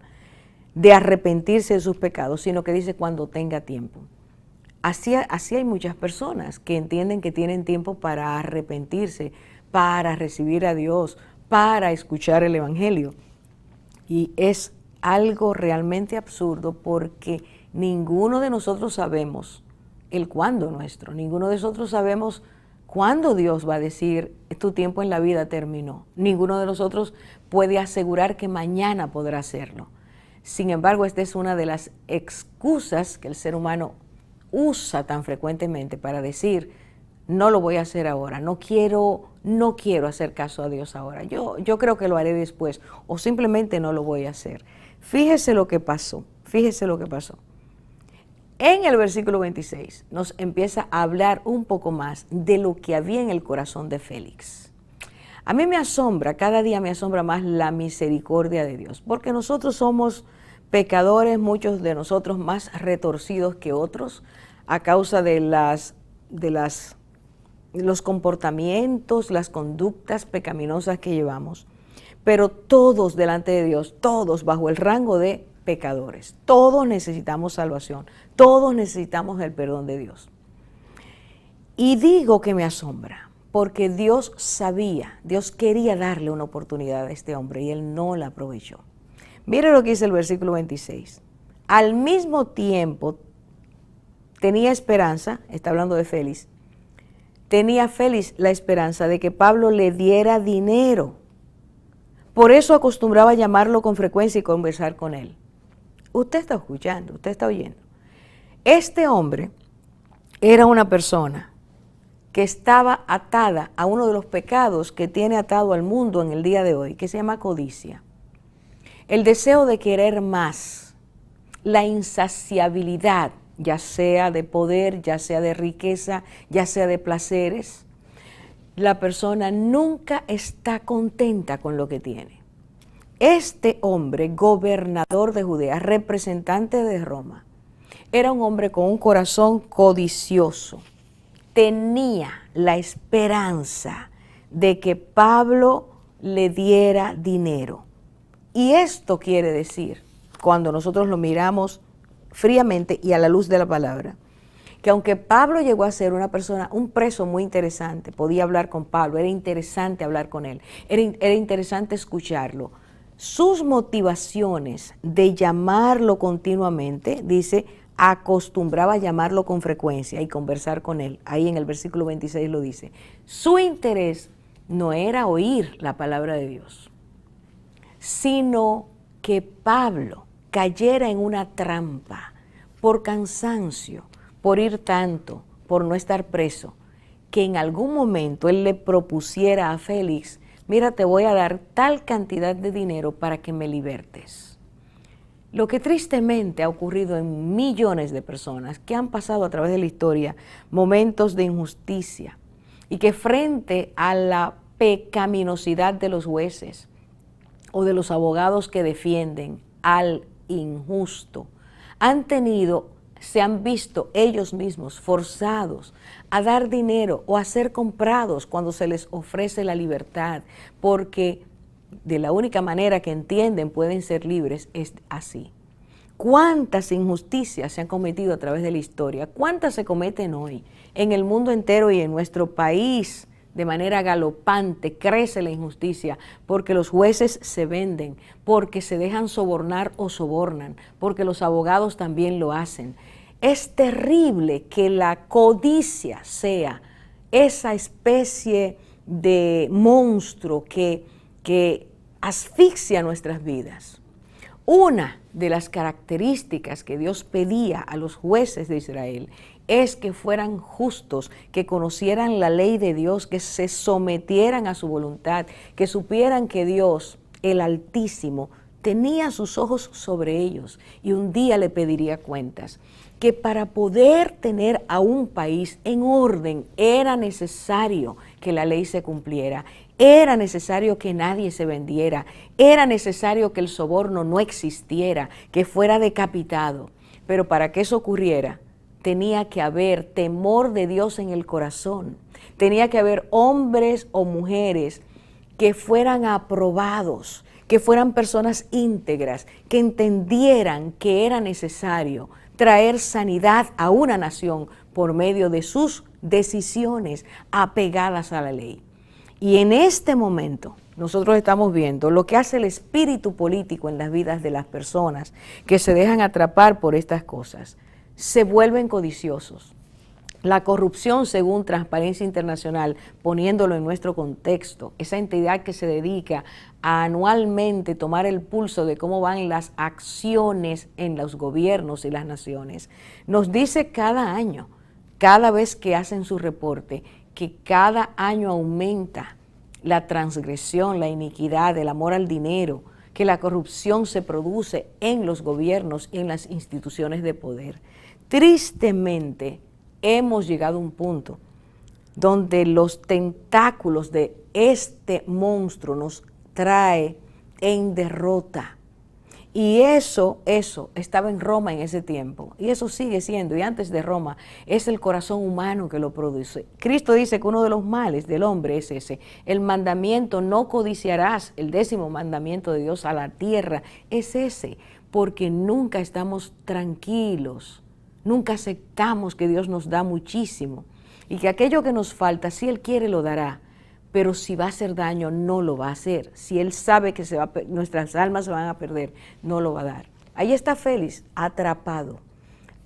de arrepentirse de sus pecados, sino que dice cuando tenga tiempo. Así hay muchas personas que entienden que tienen tiempo para arrepentirse, para recibir a Dios, para escuchar el Evangelio. Y es algo realmente absurdo porque ninguno de nosotros sabemos el cuándo nuestro, ninguno de nosotros sabemos cuándo Dios va a decir, tu tiempo en la vida terminó. Ninguno de nosotros puede asegurar que mañana podrá hacerlo. Sin embargo, esta es una de las excusas que el ser humano usa tan frecuentemente para decir, no lo voy a hacer ahora, no quiero hacer caso a Dios ahora, yo creo que lo haré después, o simplemente no lo voy a hacer. Fíjese lo que pasó. En el versículo 26 nos empieza a hablar un poco más de lo que había en el corazón de Félix. A mí me asombra, cada día me asombra más la misericordia de Dios, porque nosotros somos pecadores, muchos de nosotros más retorcidos que otros, a causa de los comportamientos, las conductas pecaminosas que llevamos. Pero todos delante de Dios, todos bajo el rango de pecadores, todos necesitamos salvación, todos necesitamos el perdón de Dios. Y digo que me asombra, porque Dios sabía, Dios quería darle una oportunidad a este hombre y él no la aprovechó. Mire lo que dice el versículo 26. Al mismo tiempo tenía esperanza, está hablando de Félix, tenía Félix la esperanza de que Pablo le diera dinero. Por eso acostumbraba a llamarlo con frecuencia y conversar con él. Usted está escuchando, usted está oyendo. Este hombre era una persona que estaba atada a uno de los pecados que tiene atado al mundo en el día de hoy, que se llama codicia. El deseo de querer más, la insaciabilidad ya sea de poder, ya sea de riqueza, ya sea de placeres, la persona nunca está contenta con lo que tiene. Este hombre, gobernador de Judea, representante de Roma, era un hombre con un corazón codicioso. Tenía la esperanza de que Pablo le diera dinero. Y esto quiere decir, cuando nosotros lo miramos fríamente y a la luz de la palabra, que aunque Pablo llegó a ser una persona, un preso muy interesante, podía hablar con Pablo, era interesante hablar con él, era interesante escucharlo. Sus motivaciones de llamarlo continuamente, dice, acostumbraba a llamarlo con frecuencia y conversar con él. Ahí en el versículo 26 lo dice. Su interés no era oír la palabra de Dios, sino que Pablo cayera en una trampa por cansancio, por ir tanto, por no estar preso, que en algún momento él le propusiera a Félix, mira, te voy a dar tal cantidad de dinero para que me libertes. Lo que tristemente ha ocurrido en millones de personas que han pasado a través de la historia momentos de injusticia y que frente a la pecaminosidad de los jueces o de los abogados que defienden al injusto, se han visto ellos mismos forzados a dar dinero o a ser comprados cuando se les ofrece la libertad, porque de la única manera que entienden pueden ser libres es así. ¿Cuántas injusticias se han cometido a través de la historia? ¿Cuántas se cometen hoy? En el mundo entero y en nuestro país, de manera galopante, crece la injusticia porque los jueces se venden, porque se dejan sobornar o sobornan, porque los abogados también lo hacen. Es terrible que la codicia sea esa especie de monstruo que asfixia nuestras vidas. Una de las características que Dios pedía a los jueces de Israel es que fueran justos, que conocieran la ley de Dios, que se sometieran a su voluntad, que supieran que Dios, el Altísimo, tenía sus ojos sobre ellos y un día le pediría cuentas. Que para poder tener a un país en orden era necesario que la ley se cumpliera, era necesario que nadie se vendiera, era necesario que el soborno no existiera, que fuera decapitado. Pero para que eso ocurriera, tenía que haber temor de Dios en el corazón, tenía que haber hombres o mujeres que fueran aprobados, que fueran personas íntegras, que entendieran que era necesario traer sanidad a una nación por medio de sus decisiones apegadas a la ley. Y en este momento nosotros estamos viendo lo que hace el espíritu político en las vidas de las personas que se dejan atrapar por estas cosas. Se vuelven codiciosos. La corrupción, según Transparencia Internacional, poniéndolo en nuestro contexto, esa entidad que se dedica a anualmente tomar el pulso de cómo van las acciones en los gobiernos y las naciones, nos dice cada año, cada vez que hacen su reporte, que cada año aumenta la transgresión, la iniquidad, el amor al dinero, que la corrupción se produce en los gobiernos y en las instituciones de poder. Tristemente, hemos llegado a un punto donde los tentáculos de este monstruo nos trae en derrota. Y eso estaba en Roma en ese tiempo, y eso sigue siendo, y antes de Roma, es el corazón humano que lo produce. Cristo dice que uno de los males del hombre es ese, el mandamiento, no codiciarás, el 10º mandamiento de Dios a la tierra, es ese, porque nunca estamos tranquilos, nunca aceptamos que Dios nos da muchísimo, y que aquello que nos falta, si Él quiere lo dará, pero si va a hacer daño, no lo va a hacer. Si Él sabe que nuestras almas se van a perder, no lo va a dar. Ahí está Félix, atrapado.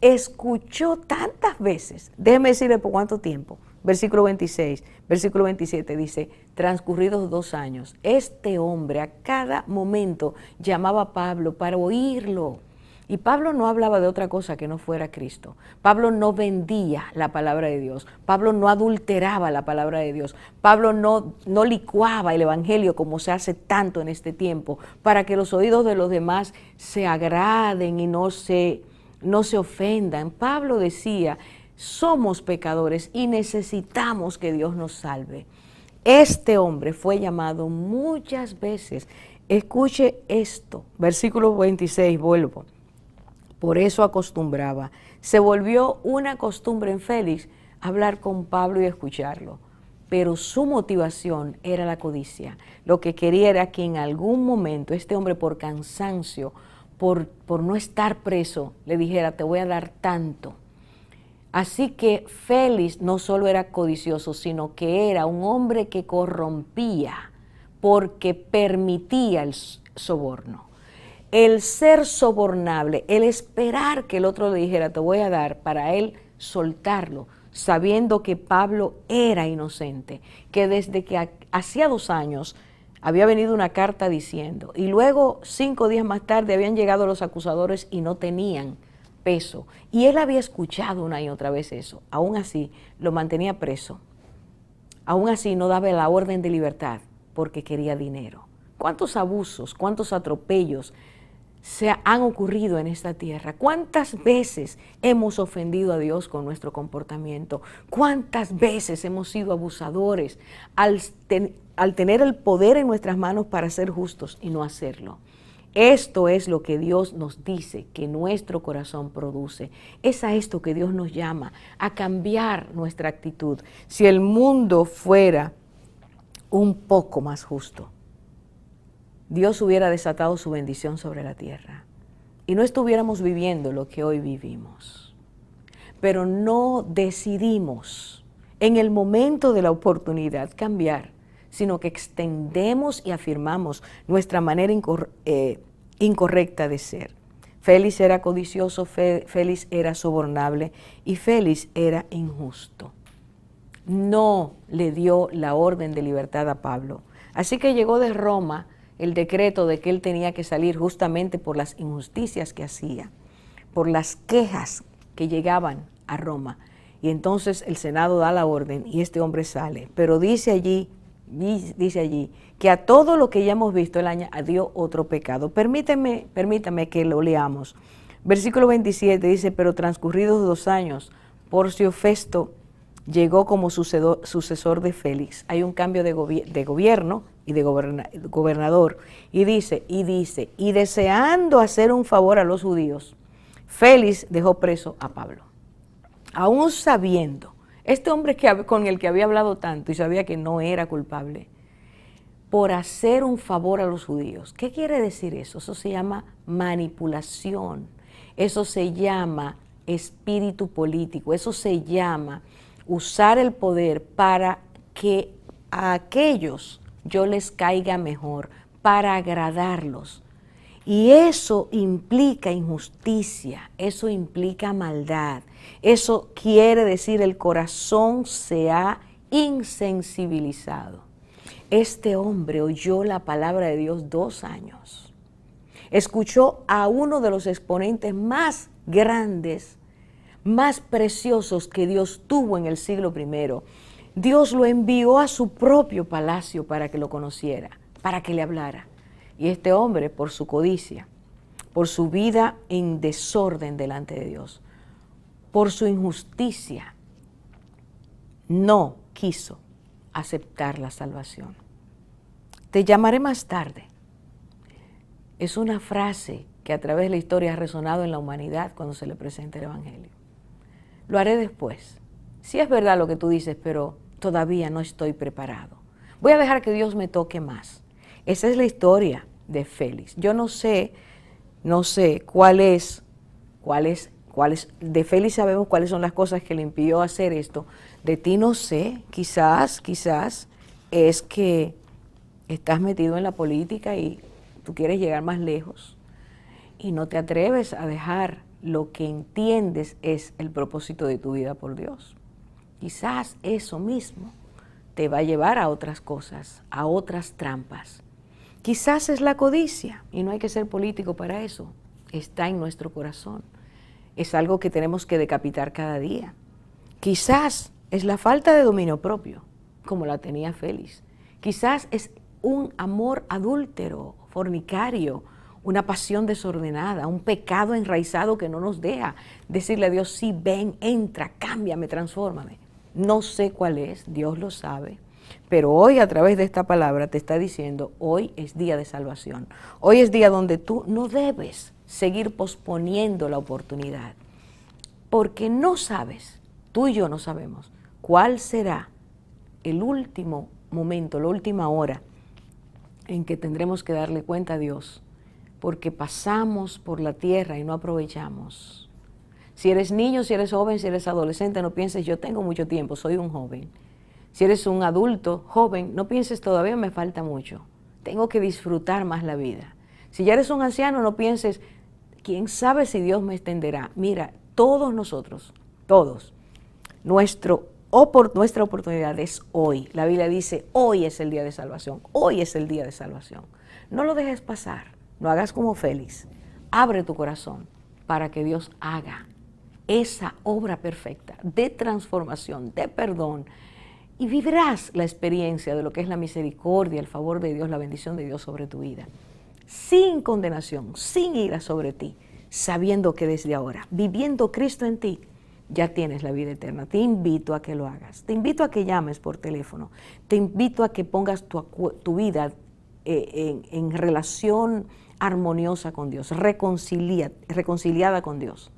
Escuchó tantas veces, déjeme decirle por cuánto tiempo, versículo 26, versículo 27 dice, transcurridos 2 años, este hombre a cada momento llamaba a Pablo para oírlo. Y Pablo no hablaba de otra cosa que no fuera Cristo. Pablo no vendía la palabra de Dios. Pablo no adulteraba la palabra de Dios. Pablo no licuaba el evangelio como se hace tanto en este tiempo para que los oídos de los demás se agraden y no se no se ofendan. Pablo decía, somos pecadores y necesitamos que Dios nos salve. Este hombre fue llamado muchas veces. Escuche esto, versículo 26, vuelvo. Por eso acostumbraba. Se volvió una costumbre en Félix hablar con Pablo y escucharlo. Pero su motivación era la codicia. Lo que quería era que en algún momento este hombre, por cansancio, por no estar preso, le dijera, te voy a dar tanto. Así que Félix no solo era codicioso, sino que era un hombre que corrompía porque permitía el soborno. El ser sobornable, el esperar que el otro le dijera, te voy a dar, para él soltarlo, sabiendo que Pablo era inocente, que desde que hacía 2 años había venido una carta diciendo, y luego 5 días más tarde habían llegado los acusadores y no tenían peso. Y él había escuchado una y otra vez eso. Aún así, lo mantenía preso. Aún así, no daba la orden de libertad porque quería dinero. ¿Cuántos abusos, cuántos atropellos se han ocurrido en esta tierra? ¿Cuántas veces hemos ofendido a Dios con nuestro comportamiento? ¿Cuántas veces hemos sido abusadores al tener el poder en nuestras manos para ser justos y no hacerlo? Esto es lo que Dios nos dice que nuestro corazón produce. Es a esto que Dios nos llama, a cambiar nuestra actitud. Si el mundo fuera un poco más justo, Dios hubiera desatado su bendición sobre la tierra y no estuviéramos viviendo lo que hoy vivimos. Pero no decidimos en el momento de la oportunidad cambiar, sino que extendemos y afirmamos nuestra manera incorrecta de ser. Félix era codicioso, Félix era sobornable y Félix era injusto. No le dio la orden de libertad a Pablo. Así que llegó de Roma el decreto de que él tenía que salir justamente por las injusticias que hacía, por las quejas que llegaban a Roma. Y entonces el Senado da la orden y este hombre sale. Pero dice allí que a todo lo que ya hemos visto él añadió otro pecado. Permítame que lo leamos. Versículo 27 dice, pero transcurridos 2 años, Porcio Festo llegó como sucesor de Félix. Hay un cambio de gobierno y de gobernador. Y dice, y deseando hacer un favor a los judíos, Félix dejó preso a Pablo. Aún sabiendo, este hombre con el que había hablado tanto y sabía que no era culpable, por hacer un favor a los judíos. ¿Qué quiere decir eso? Eso se llama manipulación, eso se llama espíritu político, eso se llama usar el poder para que a aquellos yo les caiga mejor, para agradarlos. Y eso implica injusticia, eso implica maldad, eso quiere decir el corazón se ha insensibilizado. Este hombre oyó la palabra de Dios 2 años, escuchó a uno de los exponentes más grandes, más preciosos que Dios tuvo en el siglo I. Dios lo envió a su propio palacio para que lo conociera, para que le hablara. Y este hombre, por su codicia, por su vida en desorden delante de Dios, por su injusticia, no quiso aceptar la salvación. Te llamaré más tarde. Es una frase que a través de la historia ha resonado en la humanidad cuando se le presenta el Evangelio. Lo haré después. Sí es verdad lo que tú dices, pero todavía no estoy preparado. Voy a dejar que Dios me toque más. Esa es la historia de Félix. Yo no sé cuál es, de Félix sabemos cuáles son las cosas que le impidió hacer esto. De ti no sé, quizás es que estás metido en la política y tú quieres llegar más lejos y no te atreves a dejar lo que entiendes es el propósito de tu vida por Dios. Quizás eso mismo te va a llevar a otras cosas, a otras trampas. Quizás es la codicia, y no hay que ser político para eso. Está en nuestro corazón. Es algo que tenemos que decapitar cada día. Quizás es la falta de dominio propio, como la tenía Félix. Quizás es un amor adúltero, fornicario, una pasión desordenada, un pecado enraizado que no nos deja decirle a Dios, sí, ven, entra, cámbiame, transfórmame. No sé cuál es, Dios lo sabe, pero hoy a través de esta palabra te está diciendo, hoy es día de salvación. Hoy es día donde tú no debes seguir posponiendo la oportunidad, porque no sabes, tú y yo no sabemos, cuál será el último momento, la última hora en que tendremos que darle cuenta a Dios, porque pasamos por la tierra y no aprovechamos. Si eres niño, si eres joven, si eres adolescente, no pienses, yo tengo mucho tiempo, soy un joven. Si eres un adulto, joven, no pienses, todavía me falta mucho, tengo que disfrutar más la vida. Si ya eres un anciano, no pienses, quién sabe si Dios me extenderá. Mira, todos nosotros, todos, nuestra oportunidad es hoy. La Biblia dice, hoy es el día de salvación, hoy es el día de salvación. No lo dejes pasar, no hagas como Félix, abre tu corazón para que Dios haga esa obra perfecta de transformación, de perdón, y vivirás la experiencia de lo que es la misericordia, el favor de Dios, la bendición de Dios sobre tu vida, sin condenación, sin ira sobre ti, sabiendo que desde ahora, viviendo Cristo en ti, ya tienes la vida eterna. Te invito a que lo hagas, te invito a que llames por teléfono, te invito a que pongas tu vida en relación armoniosa con Dios, reconciliada con Dios.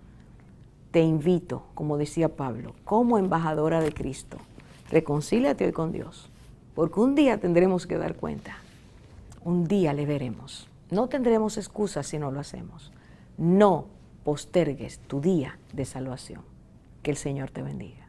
Te invito, como decía Pablo, como embajadora de Cristo, reconcíliate hoy con Dios, porque un día tendremos que dar cuenta, un día le veremos. No tendremos excusas si no lo hacemos. No postergues tu día de salvación. Que el Señor te bendiga.